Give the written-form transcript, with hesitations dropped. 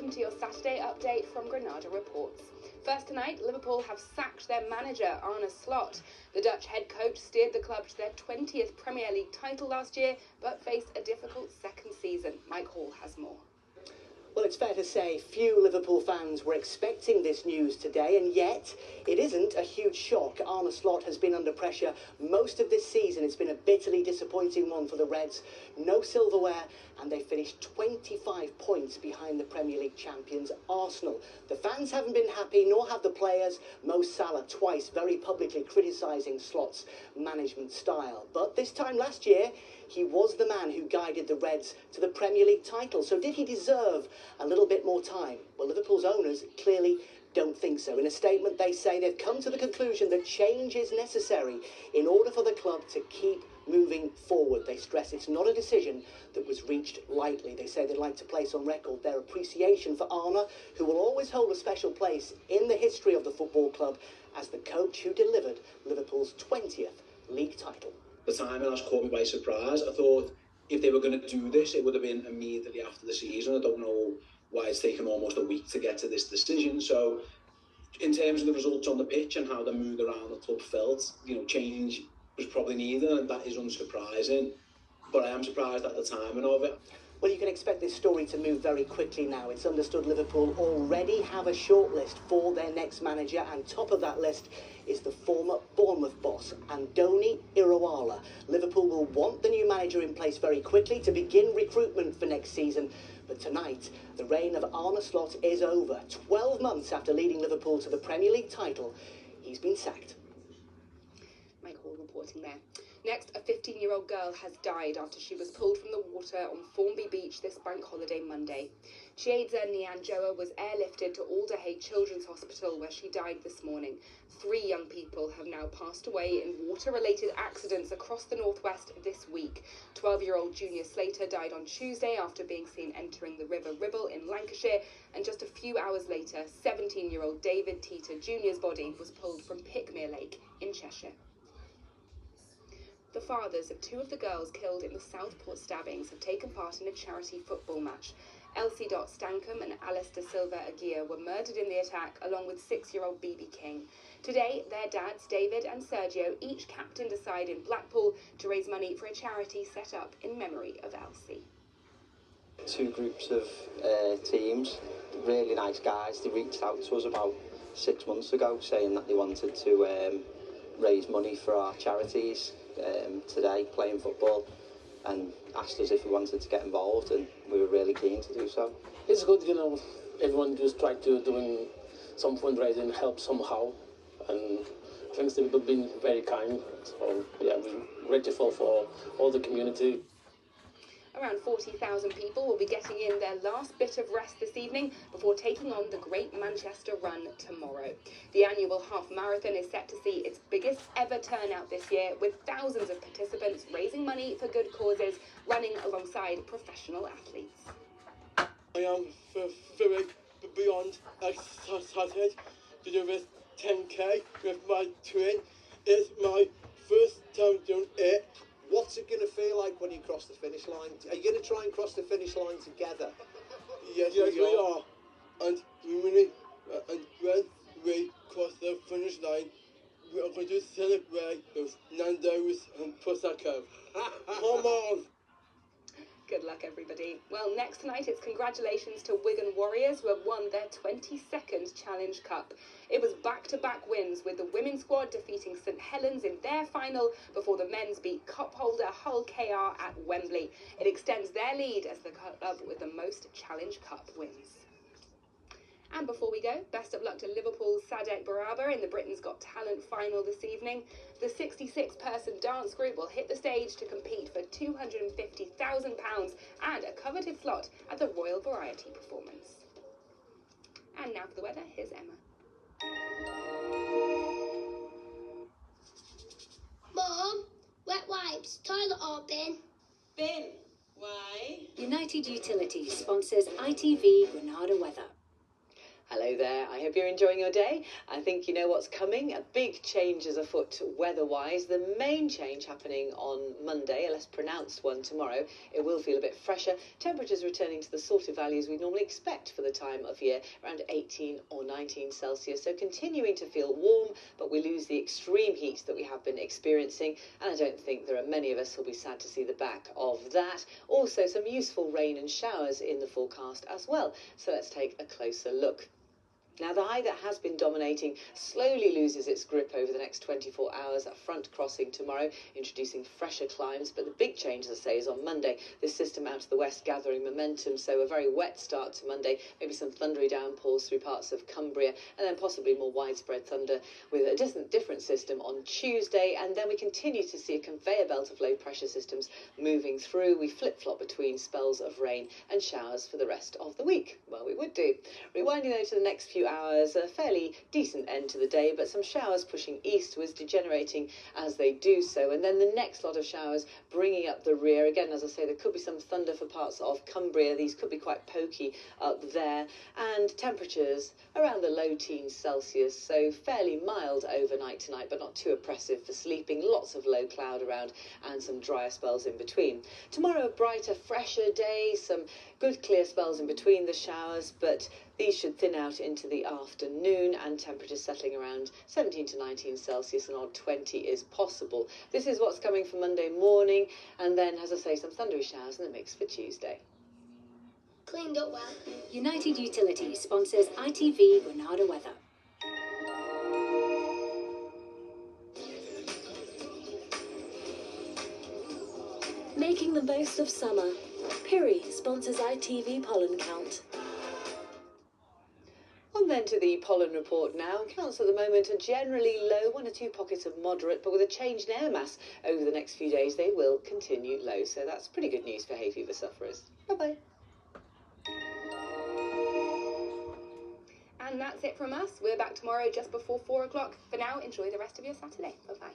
welcome to your Saturday update from Granada Reports. First tonight, Liverpool have sacked their manager, Arne Slot. The Dutch head coach steered the club to their 20th Premier League title last year, but faced a difficult second season. Mike Hall has more. Well, it's fair to say few Liverpool fans were expecting this news today, and yet it isn't a huge shock. Arne Slot has been under pressure most of this season. It's been a bitterly disappointing one for the Reds. No silverware, and they finished 25 points behind the Premier League champions Arsenal. The fans haven't been happy, nor have the players. Mo Salah twice very publicly criticising Slot's management style. But this time last year, he was the man who guided the Reds to the Premier League title. So did he deserve a little bit more time? Well, Liverpool's owners clearly don't think so. In a statement, they say they've come to the conclusion that change is necessary in order for the club to keep moving forward. They stress it's not a decision that was reached lightly. They say they'd like to place on record their appreciation for Arne, who will always hold a special place in the history of the football club as the coach who delivered Liverpool's 20th league title. The timing has caught me by surprise. I thought if they were going to do this, it would have been immediately after the season. I don't know why it's taken almost a week to get to this decision. So in terms of the results on the pitch and how the mood around the club felt, change was probably needed, and that is unsurprising. But I am surprised at the timing of it. Well, you can expect this story to move very quickly now. It's understood Liverpool already have a shortlist for their next manager, and top of that list is the former Bournemouth boss, Andoni Iraola. Liverpool will want the new manager in place very quickly to begin recruitment for next season. But tonight, the reign of Arne Slot is over. 12 months after leading Liverpool to the Premier League title, he's been sacked. Mike Hall reporting there. Next, a 15-year-old girl has died after she was pulled from the water on Formby Beach this bank holiday Monday. Chieza Nyanjoa was airlifted to Alderhay Children's Hospital, where she died this morning. 3 young people have now passed away in water-related accidents across the northwest this week. 12-year-old Junior Slater died on Tuesday after being seen entering the River Ribble in Lancashire, and just a few hours later, 17-year-old David Teeter Jr.'s body was pulled from Pickmere Lake in Cheshire. The fathers of 2 of the girls killed in the Southport stabbings have taken part in a charity football match. Elsie Stankham and Alice de Silva Aguirre were murdered in the attack, along with 6-year-old BB King. Today, their dads, David and Sergio, each captained a side in Blackpool to raise money for a charity set up in memory of Elsie. 2 groups of teams, really nice guys. They reached out to us about 6 months ago saying that they wanted to raise money for our charities today, playing football, and asked us if we wanted to get involved, and we were really keen to do so. It's good, everyone just try to doing some fundraising, help somehow, and thanks to people being very kind. So yeah, we're grateful for all the community. Around 40,000 people will be getting in their last bit of rest this evening before taking on the Great Manchester Run tomorrow. The annual half marathon is set to see its biggest ever turnout this year, with thousands of participants raising money for good causes, running alongside professional athletes. I am very beyond excited to do this 10k with my twin. It's my first time doing it. What's it going to feel like when you cross the finish line? Are you going to try and cross the finish line together? Yes, we are. And when we cross the finish line, we are going to celebrate with Nando's and Prosecco. Come on! Good luck, everybody. Well, next tonight, it's congratulations to Wigan Warriors, who have won their 22nd Challenge Cup. It was back-to-back wins, with the women's squad defeating St Helens in their final before the men's beat cup holder Hull KR at Wembley. It extends their lead as the club with the most Challenge Cup wins. And before we go, best of luck to Liverpool's Sadek Baraba in the Britain's Got Talent final this evening. The 66-person dance group will hit the stage to compete for £250,000 and a coveted slot at the Royal Variety Performance. And now for the weather, here's Emma. Mum, wet wipes, toilet or bin? Bin. Why? United Utilities sponsors ITV Granada weather. Hello. Hello there, I hope you're enjoying your day. I think you know what's coming. A big change is afoot weather-wise. The main change happening on Monday, a less pronounced one tomorrow. It will feel a bit fresher. Temperatures returning to the sort of values we normally expect for the time of year, around 18 or 19 Celsius. So continuing to feel warm, but we lose the extreme heat that we have been experiencing. And I don't think there are many of us who'll be sad to see the back of that. Also, some useful rain and showers in the forecast as well. So let's take a closer look. Now, the high that has been dominating slowly loses its grip over the next 24 hours. That front crossing tomorrow, introducing fresher climes. But the big change, as I say, is on Monday. This system out to the west gathering momentum, so a very wet start to Monday. Maybe some thundery downpours through parts of Cumbria, and then possibly more widespread thunder with a different system on Tuesday. And then we continue to see a conveyor belt of low pressure systems moving through. We flip-flop between spells of rain and showers for the rest of the week. Well, we would do. Rewinding though to the next few hours, a fairly decent end to the day, but some showers pushing eastwards, degenerating as they do so, and then the next lot of showers bringing up the rear. Again, as I say, there could be some thunder for parts of Cumbria. These could be quite pokey up there, and temperatures around the low teens Celsius, so fairly mild overnight tonight, but not too oppressive for sleeping. Lots of low cloud around and some drier spells in between. Tomorrow, a brighter, fresher day, some good clear spells in between the showers, but these should thin out into the afternoon, and temperatures settling around 17 to 19 Celsius, an odd 20 is possible. This is what's coming for Monday morning, and then, as I say, some thundery showers in the mix for Tuesday. Cleaned up well. United Utilities sponsors ITV Granada weather. Making the most of summer. Piri sponsors ITV pollen count. On then to the pollen report now. Counts at the moment are generally low, 1 or 2 pockets of moderate, but with a change in air mass over the next few days, they will continue low. So that's pretty good news for hay fever sufferers. Bye-bye. And that's it from us. We're back tomorrow just before 4 o'clock. For now, enjoy the rest of your Saturday. Bye-bye.